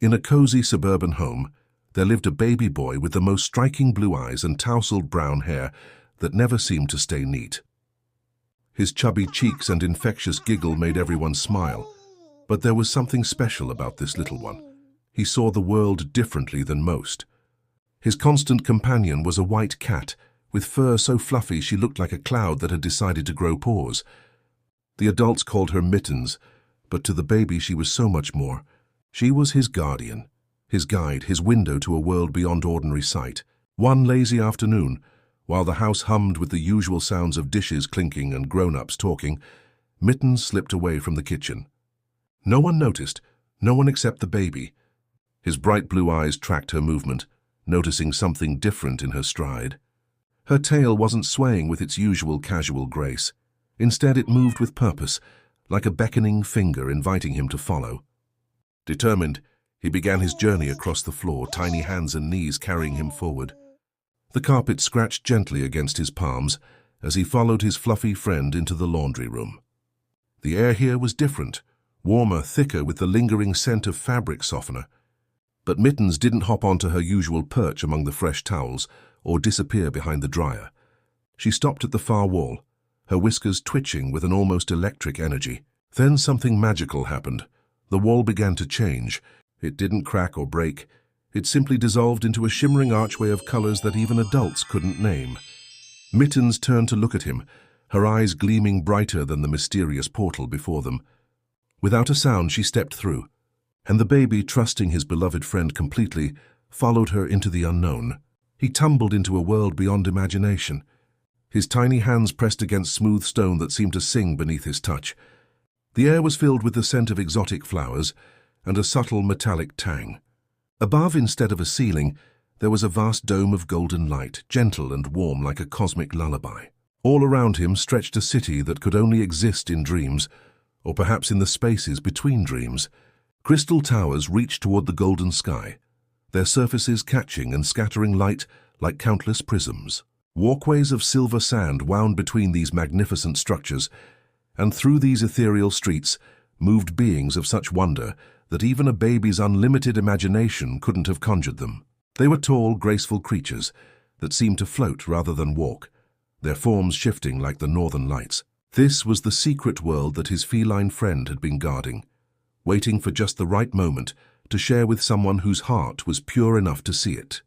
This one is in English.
In a cozy suburban home, there lived a baby boy with the most striking blue eyes and tousled brown hair that never seemed to stay neat. His chubby cheeks and infectious giggle made everyone smile, but there was something special about this little one. He saw the world differently than most. His constant companion was a white cat, with fur so fluffy she looked like a cloud that had decided to grow paws. The adults called her Mittens, but to the baby she was so much more. She was his guardian, his guide, his window to a world beyond ordinary sight. One lazy afternoon, while the house hummed with the usual sounds of dishes clinking and grown-ups talking, Mittens slipped away from the kitchen. No one noticed, no one except the baby. His bright blue eyes tracked her movement, noticing something different in her stride. Her tail wasn't swaying with its usual casual grace. Instead, it moved with purpose, like a beckoning finger inviting him to follow. Determined, he began his journey across the floor, tiny hands and knees carrying him forward. The carpet scratched gently against his palms as he followed his fluffy friend into the laundry room. The air here was different, warmer, thicker, with the lingering scent of fabric softener. But Mittens didn't hop onto her usual perch among the fresh towels or disappear behind the dryer. She stopped at the far wall, her whiskers twitching with an almost electric energy. Then something magical happened. The wall began to change. It didn't crack or break. It simply dissolved into a shimmering archway of colors that even adults couldn't name. Mittens turned to look at him, her eyes gleaming brighter than the mysterious portal before them. Without a sound, she stepped through, and the baby, trusting his beloved friend completely, followed her into the unknown. He tumbled into a world beyond imagination. His tiny hands pressed against smooth stone that seemed to sing beneath his touch. The air was filled with the scent of exotic flowers and a subtle metallic tang. Above, instead of a ceiling, there was a vast dome of golden light, gentle and warm like a cosmic lullaby. All around him stretched a city that could only exist in dreams, or perhaps in the spaces between dreams. Crystal towers reached toward the golden sky, their surfaces catching and scattering light like countless prisms. Walkways of silver sand wound between these magnificent structures, and through these ethereal streets moved beings of such wonder that even a baby's unlimited imagination couldn't have conjured them. They were tall, graceful creatures that seemed to float rather than walk, their forms shifting like the northern lights. This was the secret world that his feline friend had been guarding, waiting for just the right moment to share with someone whose heart was pure enough to see it.